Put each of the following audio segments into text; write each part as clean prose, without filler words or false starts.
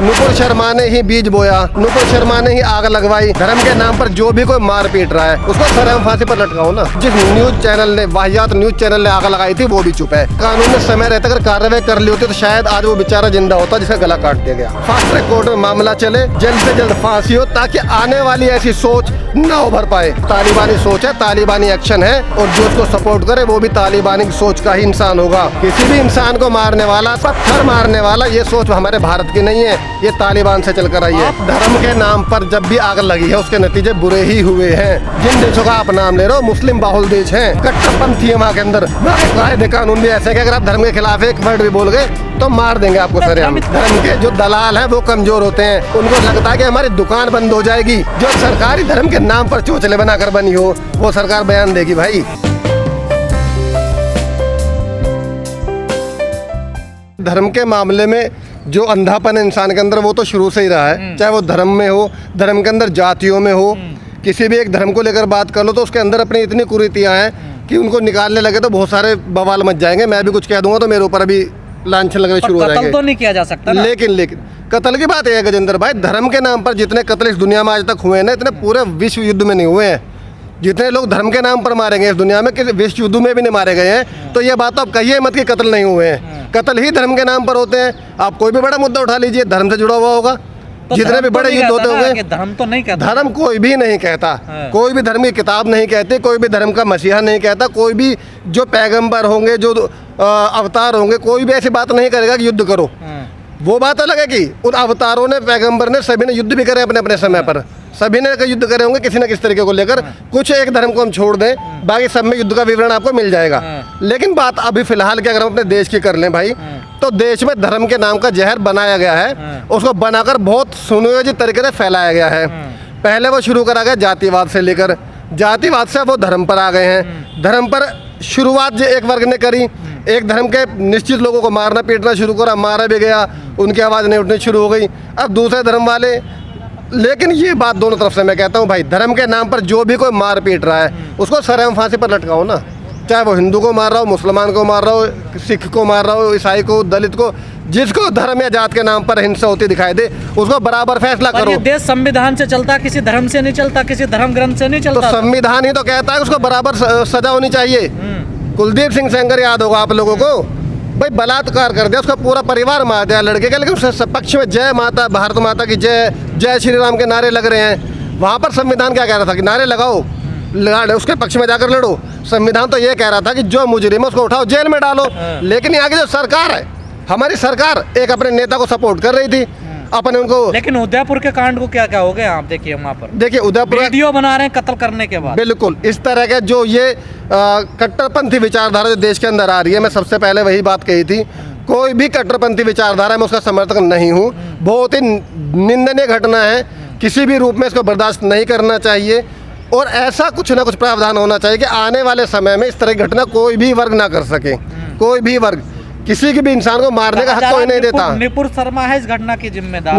नुपुर शर्मा ने ही बीज बोया, नुपुर शर्मा ने ही आग लगवाई। धर्म के नाम पर जो भी कोई मार पीट रहा है उसको सरेआम फांसी पर लटकाओ ना। जिस न्यूज चैनल ने, वाहियात न्यूज चैनल ने आग लगाई थी वो भी चुप है। कानून ने समय रहते अगर कार्रवाई कर ली होती तो शायद आज वो बेचारा जिंदा होता जिसका गला काट दिया गया। फास्ट ट्रैक कोर्ट में मामला चले, जल्द से जल्द फांसी हो ताकि आने वाली ऐसी सोच न उभर पाए। तालिबानी सोच है, तालिबानी एक्शन है और जो उसको सपोर्ट करे वो भी तालिबानी सोच का ही इंसान होगा। किसी भी इंसान को मारने वाला, पत्थर मारने वाला, ये सोच हमारे भारत की नहीं है, ये तालिबान से चलकर आई है। धर्म के नाम पर जब भी आग लगी है उसके नतीजे बुरे ही हुए हैं। जिन देशों का आप नाम ले रहे हो मुस्लिम बाहुल देश हैं, कट्टरपंथी है वहाँ के अंदर। कायदे कानून भी ऐसे कि अगर आप धर्म के खिलाफ एक वर्ड भी बोल गए तो मार देंगे आपको सरेआम। धर्म के जो दलाल हैं वो कमजोर होते हैं, उनको लगता है कि हमारी दुकान बंद हो जाएगी। जो सरकारी धर्म के नाम पर चोचले बनाकर बनी हो वो सरकार बयान देगी भाई। धर्म के मामले में जो अंधापन है इंसान के अंदर वो तो शुरू से ही रहा है, चाहे वो धर्म में हो, धर्म के अंदर जातियों में हो, किसी भी एक धर्म को लेकर बात कर लो तो उसके अंदर अपनी इतनी कुरीतियाँ हैं कि उनको निकालने लगे तो बहुत सारे बवाल मच जाएंगे। मैं भी कुछ कह दूंगा तो मेरे ऊपर अभी लांछन लगने शुरू हो जाएंगे। कत्ल तो नहीं किया जा सकता ना। लेकिन कत्ल की बात है गजेंद्र भाई, धर्म के नाम पर जितने कत्ल इस दुनिया में आज तक हुए हैं ना, इतने पूरे विश्व युद्ध में नहीं हुए हैं। जितने लोग धर्म के नाम पर मारे गए इस दुनिया में, किसी विश्व युद्ध में भी नहीं मारे गए हैं। तो ये बात तो आप कहिए मत कि कत्ल नहीं हुए हैं। कत्ल ही धर्म के नाम पर होते हैं। आप कोई भी बड़ा मुद्दा उठा लीजिए, धर्म से जुड़ा हुआ होगा। तो जितने भी बड़े युद्ध होते होंगे, धर्म तो नहीं कहता। धर्म कोई भी नहीं कहता, कोई भी धर्म की किताब नहीं कहती, कोई भी धर्म का मसीहा नहीं कहता, कोई भी जो पैगंबर होंगे, जो अवतार होंगे, कोई भी ऐसी बात नहीं करेगा कि युद्ध करो। वो बात अलग है कि उन अवतारों ने, पैगंबर ने, सभी ने युद्ध भी करे अपने अपने समय पर। सभी ने युद्ध करे होंगे किसी न किसी तरीके को लेकर। कुछ एक धर्म को हम छोड़ दें, बाकी सब में युद्ध का विवरण आपको मिल जाएगा। लेकिन बात अभी फिलहाल की अगर हम अपने देश की कर लें भाई, तो देश में धर्म के नाम का जहर बनाया गया है। उसको बनाकर बहुत सुनियोजित तरीके से फैलाया गया है। पहले वो शुरू करा गया जातिवाद से लेकर, जातिवाद से वो धर्म पर आ गए हैं। धर्म पर शुरुआत जो एक वर्ग ने करी, एक धर्म के निश्चित लोगों को मारना पीटना शुरू करा, मारा भी गया, उनकी आवाज़ नहीं उठनी शुरू हो गई। अब दूसरे धर्म वाले, लेकिन ये बात दोनों तरफ से मैं कहता हूँ भाई, धर्म के नाम पर जो भी कोई मार पीट रहा है उसको सरेआम फांसी पर लटकाओ ना। चाहे वो हिंदू को मार रहा हो, मुसलमान को मार रहा हो, सिख को मार रहा हो, ईसाई को, दलित को, जिसको धर्म या जात के नाम पर हिंसा होती दिखाई दे उसको बराबर फैसला करो। ये देश संविधान से चलता, किसी धर्म से नहीं चलता, किसी धर्म ग्रंथ से नहीं चलता। तो संविधान ही तो कहता है उसको बराबर सजा होनी चाहिए। कुलदीप सिंह सेंगर याद होगा आप लोगों को भाई, बलात्कार कर दिया, उसका पूरा परिवार मार दिया लड़के का, लेकिन उसके पक्ष में जय माता, भारत माता की जय, जय श्री राम के नारे लग रहे हैं। वहाँ पर संविधान क्या कह रहा था कि नारे लगाओ, उसके पक्ष में जाकर लड़ो। संविधान तो ये कह रहा था कि जो मुजरिम है उसको उठाओ, जेल में डालो। लेकिन यहाँ की जो सरकार है, हमारी सरकार एक अपने नेता को सपोर्ट कर रही थी, अपने उनको। लेकिन उदयपुर के कांड को क्या क्या हो गया आप देखिए, वहाँ पर देखिए उदयपुर वीडियो बना रहे हैं कत्ल करने के बाद। बिल्कुल इस तरह के जो ये कट्टरपंथी विचारधारा जो देश के अंदर आ रही है, मैं सबसे पहले वही बात कही थी, कोई भी कट्टरपंथी विचारधारा में उसका समर्थक नहीं हूँ। बहुत ही निंदनीय घटना है, किसी भी रूप में इसको बर्दाश्त नहीं करना चाहिए और ऐसा कुछ ना कुछ प्रावधान होना चाहिए कि आने वाले समय में इस तरह की घटना कोई भी वर्ग ना कर सके। कोई भी वर्ग किसी की भी इंसान को मारने का हक कोई नहीं देता। नुपुर शर्मा है इस घटना की जिम्मेदार,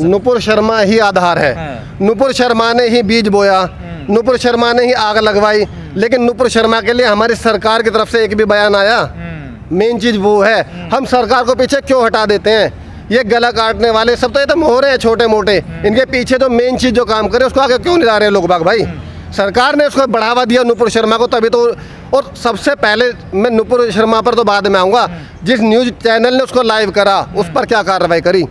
नुपुर शर्मा ही आधार है। नुपुर शर्मा ने ही बीज बोया, नुपुर शर्मा ने ही आग लगवाई। लेकिन नुपुर शर्मा के लिए हमारी सरकार की तरफ से एक भी बयान आया? मेन चीज वो है, हम सरकार को पीछे क्यों हटा देते हैं? ये गला काटने वाले सब तो ये तो मोहरे हैं छोटे मोटे, इनके पीछे तो मेन चीज जो काम करे उसको आगे क्यों नहीं ला रहे लोग बाग भाई? सरकार ने उसको बढ़ावा दिया नुपुर शर्मा को, तभी तो। और सबसे पहले मैं नुपुर शर्मा पर तो बाद में आऊँगा, जिस न्यूज चैनल ने उसको लाइव करा उस पर क्या कार्रवाई करी?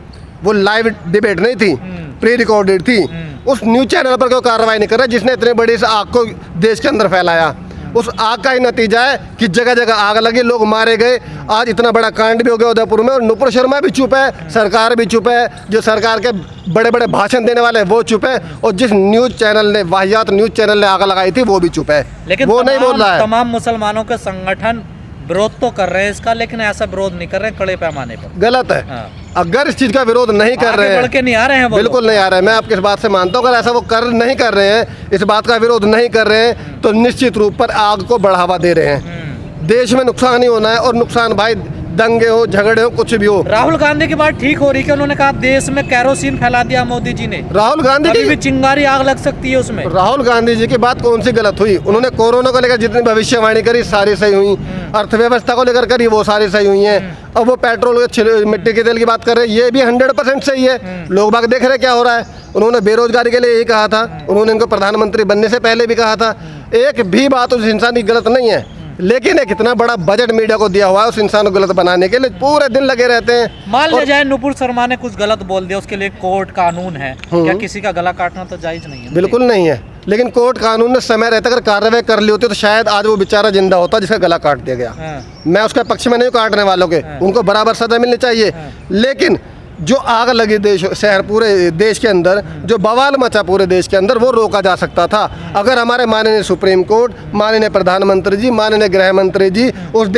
वो लाइव डिबेट नहीं थी, प्री रिकॉर्डेड थी। उस न्यूज चैनल पर क्यों कार्रवाई नहीं कर रहा जिसने इतने बड़ी इस आग को देश के अंदर फैलाया? उस आग का ही नतीजा है कि जगह जगह आग लगी, लोग मारे गए, आज इतना बड़ा कांड भी हो गया उदयपुर में। और नुपुर शर्मा भी चुप है, सरकार भी चुप है, जो सरकार के बड़े बड़े भाषण देने वाले हैं वो चुप है, और जिस न्यूज चैनल ने, वाहियात न्यूज चैनल ने आग लगाई थी वो भी चुप है। लेकिन वो नहीं बोल रहा है। तमाम मुसलमानों के संगठन विरोध तो कर रहे हैं इसका, लेकिन ऐसा विरोध नहीं कर रहे हैं कड़े पैमाने पर। गलत है। अगर इस चीज का विरोध नहीं कर रहे हैं, बढ़ के नहीं आ रहे हैं, बिल्कुल नहीं आ रहे हैं, मैं आपकी इस बात से मानता हूँ। अगर ऐसा वो नहीं कर रहे हैं, इस बात का विरोध नहीं कर रहे हैं, तो निश्चित रूप पर आग को बढ़ावा दे रहे हैं। देश में नुकसान ही होना है, और नुकसान भाई दंगे हो, झगड़े हो, कुछ भी हो। राहुल गांधी की बात ठीक हो रही है, उन्होंने कहा देश में कैरोसिन फैला दिया मोदी जी ने, राहुल गांधी अभी भी की चिंगारी आग लग सकती है उसमें। राहुल गांधी जी की बात कौन सी गलत हुई? उन्होंने कोरोना को लेकर जितनी भविष्यवाणी करी सारी सही हुई, अर्थव्यवस्था को लेकर करी वो सारी सही हुई हैं। अब वो पेट्रोल मिट्टी के तेल की बात कर रहे हैं, ये भी 100% सही है। लोग बाग देख रहे क्या हो रहा है। उन्होंने बेरोजगारी के लिए यही कहा था, उन्होंने इनको प्रधानमंत्री बनने से पहले भी कहा था। एक भी बात उस इंसान की गलत नहीं है, लेकिन एक इतना बड़ा बजट मीडिया को दिया हुआ है उस इंसान को गलत बनाने के लिए, पूरे दिन लगे रहते हैं। मान लिया जाए नुपुर शर्मा ने कुछ गलत बोल दिया, उसके लिए कोर्ट कानून है, क्या किसी का गला काटना तो जायज नहीं है? बिल्कुल नहीं है, लेकिन कोर्ट कानून ने समय रहते अगर कार्रवाई कर ली होती तो शायद आज वो बेचारा जिंदा होता जिसका गला काट दिया गया। मैं उसके पक्ष में नहीं, काटने वालों के उनको बराबर सजा मिलनी चाहिए। लेकिन जो आग लगी देश शहर पूरे देश के अंदर, जो बवाल मचा पूरे देश के अंदर, वो रोका जा सकता था अगर हमारे माननीय सुप्रीम कोर्ट, माननीय प्रधानमंत्री जी, माननीय गृह मंत्री जी, उस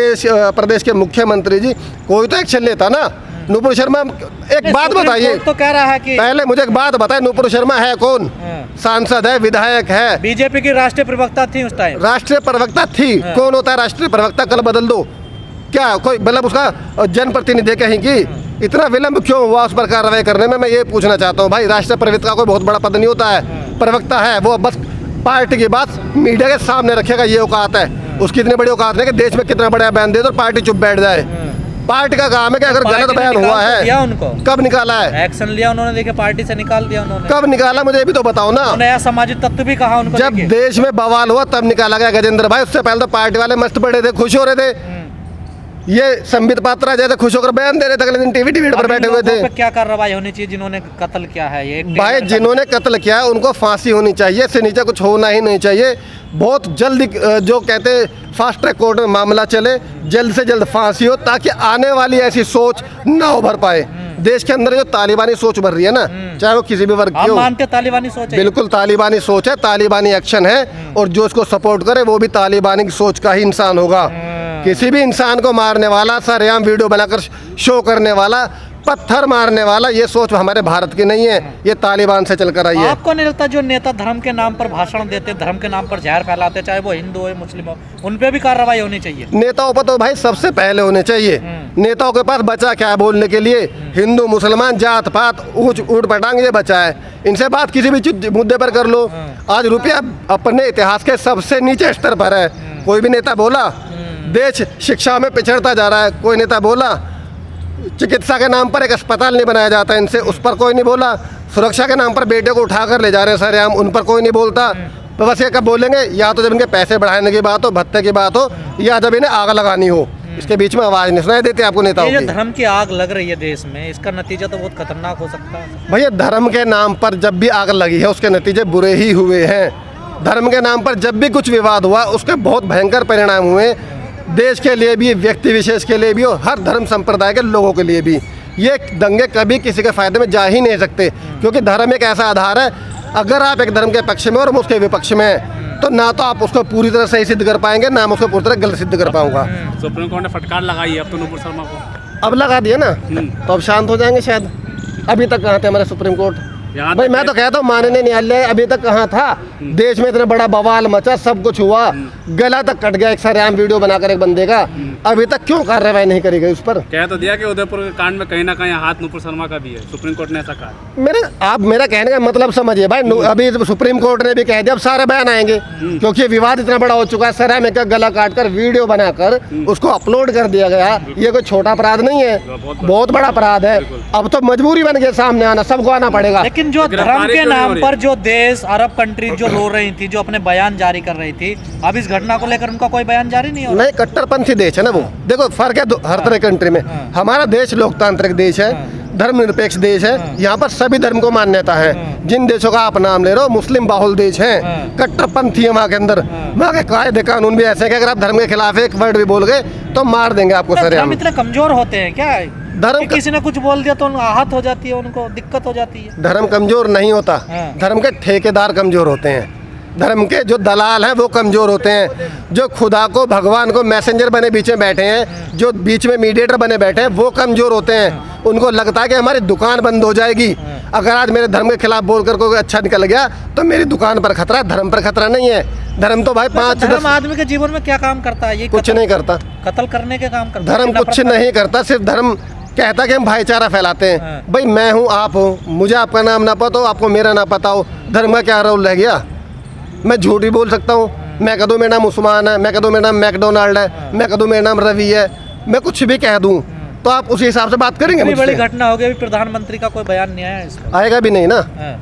प्रदेश के मुख्यमंत्री जी कोई तो एक्शन लेता ना। नुपुर शर्मा, एक बात बताइए, तो कह रहा है कि पहले मुझे एक बात बताए, नुपुर शर्मा है कौन? सांसद है, विधायक है, बीजेपी की राष्ट्रीय प्रवक्ता थी उस टाइम। राष्ट्रीय प्रवक्ता थी। कौन होता है राष्ट्रीय प्रवक्ता? कल बदल दो क्या? कोई मतलब उसका जनप्रतिनिधि कहीं की? इतना विलंब क्यों हुआ उस पर कार्रवाई करने में? मैं ये पूछना चाहता हूँ भाई, राष्ट्रीय प्रवक्ता कोई बहुत बड़ा पद नहीं होता है। प्रवक्ता है वो बस पार्टी की बात मीडिया के सामने रखेगा, ये औकात है उसकी। इतनी बड़ी औकात नहीं कि देश में कितना बड़ा बयान दे दो और पार्टी चुप बैठ जाए। पार्टी का काम है कि अगर गलत बयान हुआ है, उनको कब निकाला है? एक्शन लिया उन्होंने, देखिए पार्टी से निकाल दिया उन्होंने। कब निकाला मुझे भी तो बताओ ना। नया सामाजिक तत्व भी कहा उनको, जब देश में बवाल हुआ तब निकाला गया गजेंद्र भाई। उससे पहले तो पार्टी वाले मस्त पड़े थे, खुश हो रहे थे। ये संबित पात्रा जैसे खुश होकर बयान दे रहे थे, अगले दिन टीवी पर बैठे हुए थे। क्या कार्रवाई होनी चाहिए जिन्होंने कत्ल किया है? ये भाई जिन्होंने कत्ल किया है उनको फांसी होनी चाहिए, इससे नीचे कुछ होना ही नहीं चाहिए। बहुत जल्दी जो कहते हैं फास्ट ट्रैक कोर्ट में मामला चले, जल्द से जल्द फांसी हो, ताकि आने वाली ऐसी सोच ना उभर पाए। देश के अंदर जो तालिबानी सोच भर रही है ना, चाहे वो किसी भी वर्ग की हो, मानते तालिबानी सोच है? बिल्कुल तालिबानी सोच है, तालिबानी एक्शन है, और जो इसको सपोर्ट करे वो भी तालिबानी की सोच का ही इंसान होगा। किसी भी इंसान को मारने वाला, सरेआम वीडियो बनाकर शो करने वाला, पत्थर मारने वाला, ये सोच हमारे भारत की नहीं है, ये तालिबान से चलकर आई है। आपको नहीं लगता जो नेता धर्म के नाम पर भाषण देते, धर्म के नाम पर जहर फैलाते, चाहे वो हिंदू हो मुस्लिम हो, उन पे भी कार्रवाई होनी चाहिए? नेताओं पर तो भाई सबसे पहले होने चाहिए। नेताओं के पास बचा क्या है बोलने के लिए? हिंदू मुसलमान जात पात ऊट पटांग ये बचा है। इनसे बात किसी भी मुद्दे पर कर लो। आज रुपया अपने इतिहास के सबसे नीचे स्तर पर है। कोई भी नेता बोला देश शिक्षा में पिछड़ता जा रहा है, कोई नेता बोला चिकित्सा के नाम पर एक अस्पताल नहीं बनाया जाता इनसे, उस पर कोई नहीं बोला। सुरक्षा के नाम पर बेटे को उठाकर ले जा रहे हैं सरेआम, उन पर कोई नहीं बोलता। तो बस ये कब बोलेंगे? या तो जब इनके पैसे बढ़ाने की बात हो, भत्ते की बात हो, या जब इन्हें आग लगानी हो। इसके बीच में आवाज नहीं सुनाई देती आपको नेताओं की। धर्म की आग लग रही है देश में, इसका नतीजा तो बहुत खतरनाक हो सकता है। भैया धर्म के नाम पर जब भी आग लगी है उसके नतीजे बुरे ही हुए हैं। धर्म के नाम पर जब भी कुछ विवाद हुआ उसके बहुत भयंकर परिणाम हुए, देश के लिए भी, व्यक्ति विशेष के लिए भी, और हर धर्म संप्रदाय के लोगों के लिए भी। ये दंगे कभी किसी के फायदे में जा ही नहीं सकते, क्योंकि धर्म एक ऐसा आधार है, अगर आप एक धर्म के पक्ष में और उसके विपक्ष में हैं, तो ना तो आप उसको पूरी तरह सही सिद्ध कर पाएंगे, ना मैं उसको पूरी तरह गलत सिद्ध कर पाऊंगा। सुप्रीम कोर्ट ने फटकार लगाई है अब तो नुपुर शर्मा को। अब लगा दिया ना, तो अब शांत हो जाएंगे शायद। अभी तक कहाँ थे हमारे सुप्रीम कोर्ट? भाई मैं तो कहता हूँ माननीय न्यायालय अभी तक कहाँ था? देश में इतना बड़ा बवाल मचा, सब कुछ हुआ, गला तक कट गया एक सरेआम वीडियो बनाकर एक बंदे का, अभी तक क्यों कार्रवाई नहीं करी गई उस पर? कह तो दिया कि उदयपुर के कांड में कहीं ना कहीं हाथ नुपुर शर्मा का भी है, सुप्रीम कोर्ट ने ऐसा कहा। आप मेरा कहने का मतलब समझिए भाई, अभी सुप्रीम कोर्ट ने भी कह दिया अब सारे बयान आएंगे, क्योंकि विवाद इतना बड़ा हो चुका है। सरेआम एक गला काटकर वीडियो बनाकर उसको अपलोड कर दिया गया, ये कोई छोटा अपराध नहीं है, बहुत बड़ा अपराध है। अब तो मजबूरी बन गई सामने आना, सबको आना पड़ेगा। लेकिन जो धर्म के नाम पर जो देश अरब कंट्री जो रो रही थी, जो अपने बयान जारी कर रही थी, अब इस घटना को लेकर उनका कोई बयान जारी नहीं हो रहा? नहीं, कट्टरपंथी देश है ना वो। देखो फर्क है हर तरह कंट्री में। हमारा देश लोकतांत्रिक देश है, धर्मनिरपेक्ष देश है, यहाँ पर सभी धर्म को मान्यता है। जिन देशों का आप नाम ले रहे हो मुस्लिम बाहुल देश है, कट्टरपंथी है वहाँ के अंदर। वहाँ के कायदे कानून भी ऐसे हैं कि अगर आप धर्म के खिलाफ एक वर्ड भी बोल गए तो मार देंगे आपको सरेआम। इतने कमजोर होते हैं क्या? धर्म किसी ने कुछ बोल दिया तो आहत हो जाती है, उनको दिक्कत हो जाती है। धर्म कमजोर नहीं होता, धर्म के ठेकेदार कमजोर होते हैं। धर्म के जो दलाल हैं वो कमजोर होते हैं। जो खुदा को, भगवान को मैसेंजर बने बीच में बैठे हैं, जो बीच में मीडिएटर बने बैठे हैं, वो कमजोर होते हैं। उनको लगता है कि हमारी दुकान बंद हो जाएगी, अगर आज मेरे धर्म के खिलाफ बोलकर कोई अच्छा निकल गया तो मेरी दुकान पर खतरा, धर्म पर खतरा नहीं है। धर्म तो भाई 5 धर्म 10 आदमी के जीवन में क्या काम करता है? ये कुछ नहीं करता। कत्ल करने के काम करता है। धर्म नफरत कुछ करता है। नहीं करता, सिर्फ धर्म कहता कि हम भाईचारा फैलाते हैं। हाँ। भाई मैं हूँ, आप हो, मुझे आपका नाम ना पता हो, आपको मेरा ना पता हो, धर्म का क्या रोल रह गया? मैं झूठ भी बोल सकता हूँ, मैं कह दूँ मेरा नाम उस्मान है, मैं कह दूँ मेरा नाम मैकडोनाल्ड है, मैं कह दूँ मेरा नाम रवि है, मैं कुछ भी कह दूँ तो आप उसी हिसाब से बात करेंगे इतनी बड़ी मुझसे? घटना हो गई, अभी प्रधानमंत्री का कोई बयान नहीं आया इस पर। आएगा भी नहीं ना, हाँ।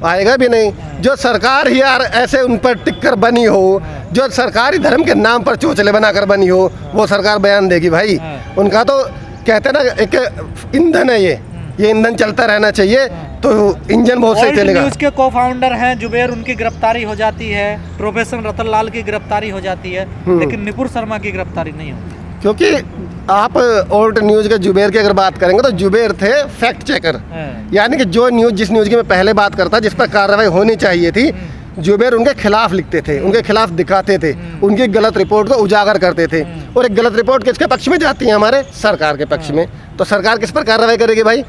आएगा भी नहीं। जो सरकार ही यार ऐसे उन पर टिक कर बनी हो, जो सरकारी धर्म के नाम पर चोचले बनाकर बनी हो, वो सरकार बयान देगी भाई। उनका तो कहते हैं ना, एक ईंधन है ये ईंधन चलता रहना चाहिए तो इंजन बहुत सही ऑल्ट चलेगा। न्यूज़ के को-फाउंडर हैं जुबेर, उनकी गिरफ्तारी हो जाती है, प्रोफेसर रतन लाल की गिरफ्तारी हो जाती है, लेकिन निपुर शर्मा की गिरफ्तारी नहीं होती। क्योंकि आप ओल्ड न्यूज़ के जुबेर की अगर बात करेंगे तो जुबेर थे फैक्ट चेकर, यानी कि जो न्यूज़ जिस न्यूज़ की मैं पहले बात करता जिस पर कार्रवाई होनी चाहिए थी, जुबेर उनके खिलाफ लिखते थे, उनके खिलाफ दिखाते थे, उनकी गलत रिपोर्ट को उजागर करते थे। और एक गलत रिपोर्ट किसके पक्ष में जाती है? हमारे सरकार के पक्ष में। तो सरकार किस पर कार्रवाई करेगी भाई?